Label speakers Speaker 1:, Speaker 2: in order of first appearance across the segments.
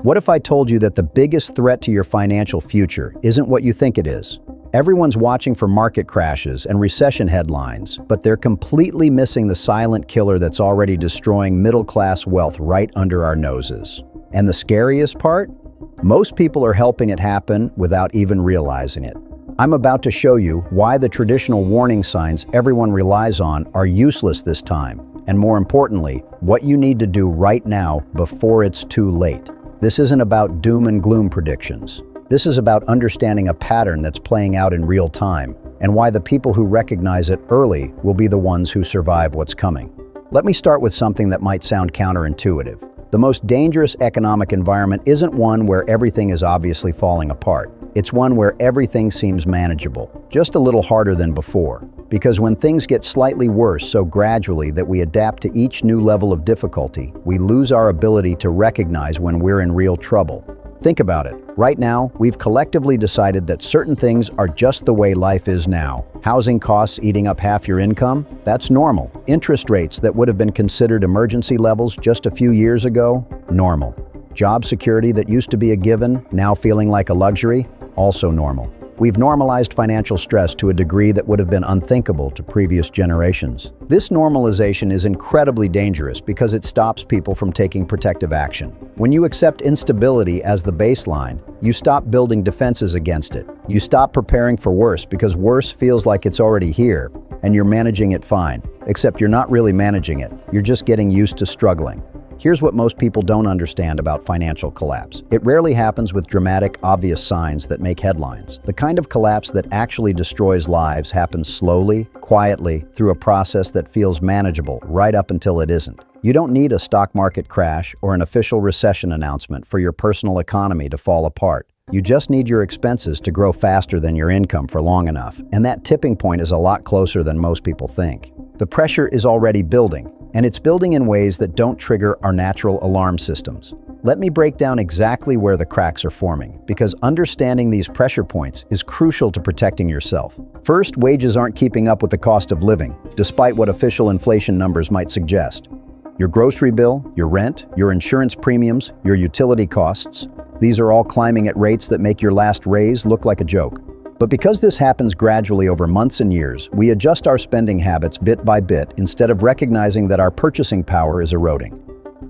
Speaker 1: What if I told you that the biggest threat to your financial future isn't what you think it is? Everyone's watching for market crashes and recession headlines, but they're completely missing the silent killer that's already destroying middle-class wealth right under our noses. And the scariest part? Most people are helping it happen without even realizing it. I'm about to show you why the traditional warning signs everyone relies on are useless this time, and more importantly, what you need to do right now before it's too late. This isn't about doom and gloom predictions. This is about understanding a pattern that's playing out in real time, and why the people who recognize it early will be the ones who survive what's coming. Let me start with something that might sound counterintuitive. The most dangerous economic environment isn't one where everything is obviously falling apart. It's one where everything seems manageable, just a little harder than before. Because when things get slightly worse so gradually that we adapt to each new level of difficulty, we lose our ability to recognize when we're in real trouble. Think about it. Right now, we've collectively decided that certain things are just the way life is now. Housing costs eating up half your income? That's normal. Interest rates that would have been considered emergency levels just a few years ago? Normal. Job security that used to be a given, now feeling like a luxury? Also normal. We've normalized financial stress to a degree that would have been unthinkable to previous generations. This normalization is incredibly dangerous because it stops people from taking protective action. When you accept instability as the baseline, you stop building defenses against it. You stop preparing for worse because worse feels like it's already here, and you're managing it fine. Except you're not really managing it. You're just getting used to struggling. Here's what most people don't understand about financial collapse. It rarely happens with dramatic, obvious signs that make headlines. The kind of collapse that actually destroys lives happens slowly, quietly, through a process that feels manageable right up until it isn't. You don't need a stock market crash or an official recession announcement for your personal economy to fall apart. You just need your expenses to grow faster than your income for long enough. And that tipping point is a lot closer than most people think. The pressure is already building. And it's building in ways that don't trigger our natural alarm systems. Let me break down exactly where the cracks are forming, because understanding these pressure points is crucial to protecting yourself. First, wages aren't keeping up with the cost of living, despite what official inflation numbers might suggest. Your grocery bill, your rent, your insurance premiums, your utility costs, these are all climbing at rates that make your last raise look like a joke. But because this happens gradually over months and years, we adjust our spending habits bit by bit instead of recognizing that our purchasing power is eroding.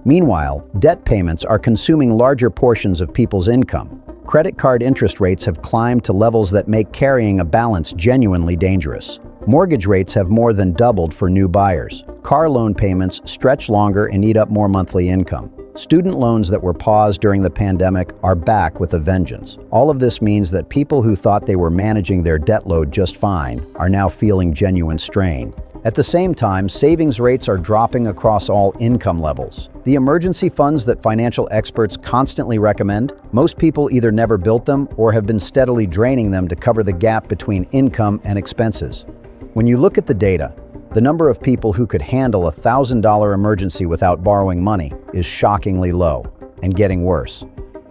Speaker 1: Meanwhile, debt payments are consuming larger portions of people's income. Credit card interest rates have climbed to levels that make carrying a balance genuinely dangerous. Mortgage rates have more than doubled for new buyers. Car loan payments stretch longer and eat up more monthly income. Student loans that were paused during the pandemic are back with a vengeance. All of this means that people who thought they were managing their debt load just fine are now feeling genuine strain. At the same time, savings rates are dropping across all income levels. The emergency funds that financial experts constantly recommend, most people either never built them or have been steadily draining them to cover the gap between income and expenses. When you look at the data, the number of people who could handle a $1,000 emergency without borrowing money is shockingly low and getting worse.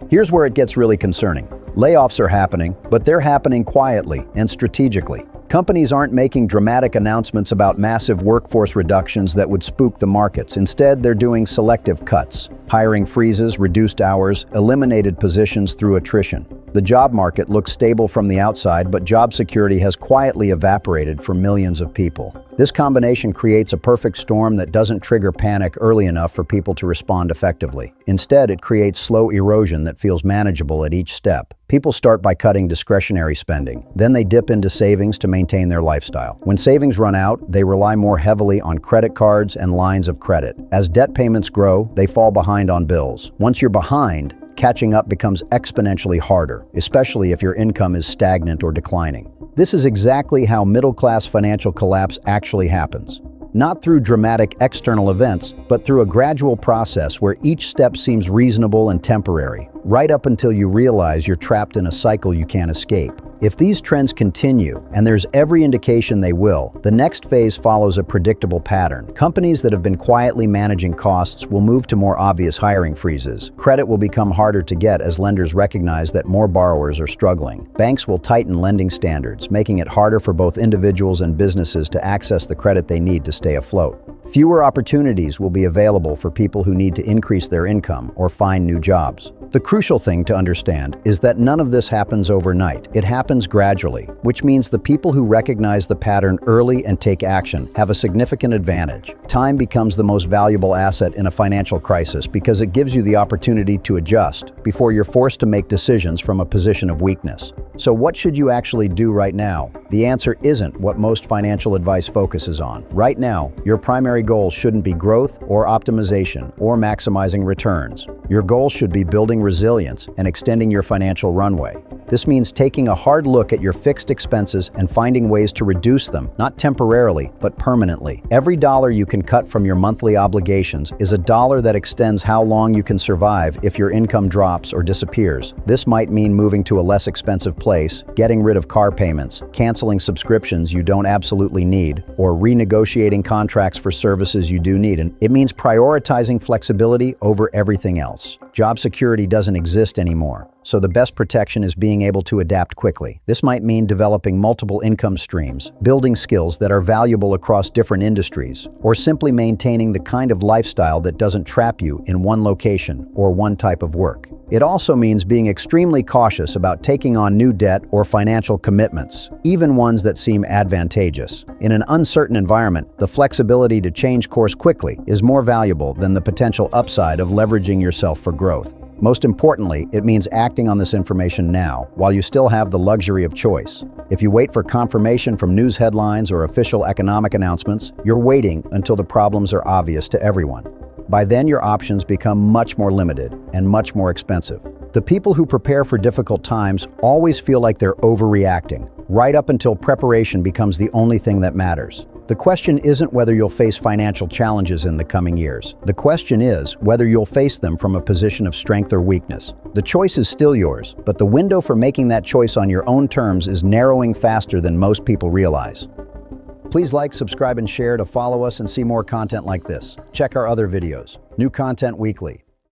Speaker 1: Here's where it gets really concerning. Layoffs are happening, but they're happening quietly and strategically. Companies aren't making dramatic announcements about massive workforce reductions that would spook the markets. Instead, they're doing selective cuts, hiring freezes, reduced hours, eliminated positions through attrition. The job market looks stable from the outside, but job security has quietly evaporated for millions of people. This combination creates a perfect storm that doesn't trigger panic early enough for people to respond effectively. Instead, it creates slow erosion that feels manageable at each step. People start by cutting discretionary spending. Then they dip into savings to maintain their lifestyle. When savings run out, they rely more heavily on credit cards and lines of credit. As debt payments grow, they fall behind on bills. Once you're behind, catching up becomes exponentially harder, especially if your income is stagnant or declining. This is exactly how middle-class financial collapse actually happens. Not through dramatic external events, but through a gradual process where each step seems reasonable and temporary, right up until you realize you're trapped in a cycle you can't escape. If these trends continue, and there's every indication they will, the next phase follows a predictable pattern. Companies that have been quietly managing costs will move to more obvious hiring freezes. Credit will become harder to get as lenders recognize that more borrowers are struggling. Banks will tighten lending standards, making it harder for both individuals and businesses to access the credit they need to stay afloat. Fewer opportunities will be available for people who need to increase their income or find new jobs. The crucial thing to understand is that none of this happens overnight. It happens gradually, which means the people who recognize the pattern early and take action have a significant advantage. Time becomes the most valuable asset in a financial crisis because it gives you the opportunity to adjust before you're forced to make decisions from a position of weakness. So what should you actually do right now? The answer isn't what most financial advice focuses on. Right now, your primary goal shouldn't be growth or optimization or maximizing returns. Your goal should be building resilience and extending your financial runway. This means taking a hard look at your fixed expenses and finding ways to reduce them, not temporarily, but permanently. Every dollar you can cut from your monthly obligations is a dollar that extends how long you can survive if your income drops or disappears. This might mean moving to a less expensive place, getting rid of car payments, canceling subscriptions you don't absolutely need, or renegotiating contracts for services you do need. And it means prioritizing flexibility over everything else. Job security doesn't exist anymore, so the best protection is being able to adapt quickly. This might mean developing multiple income streams, building skills that are valuable across different industries, or simply maintaining the kind of lifestyle that doesn't trap you in one location or one type of work. It also means being extremely cautious about taking on new debt or financial commitments, even ones that seem advantageous. In an uncertain environment, the flexibility to change course quickly is more valuable than the potential upside of leveraging yourself for growth. Most importantly, it means acting on this information now, while you still have the luxury of choice. If you wait for confirmation from news headlines or official economic announcements, you're waiting until the problems are obvious to everyone. By then, your options become much more limited and much more expensive. The people who prepare for difficult times always feel like they're overreacting, right up until preparation becomes the only thing that matters. The question isn't whether you'll face financial challenges in the coming years. The question is whether you'll face them from a position of strength or weakness. The choice is still yours, but the window for making that choice on your own terms is narrowing faster than most people realize. Please like, subscribe, and share to follow us and see more content like this. Check our other videos. New content weekly.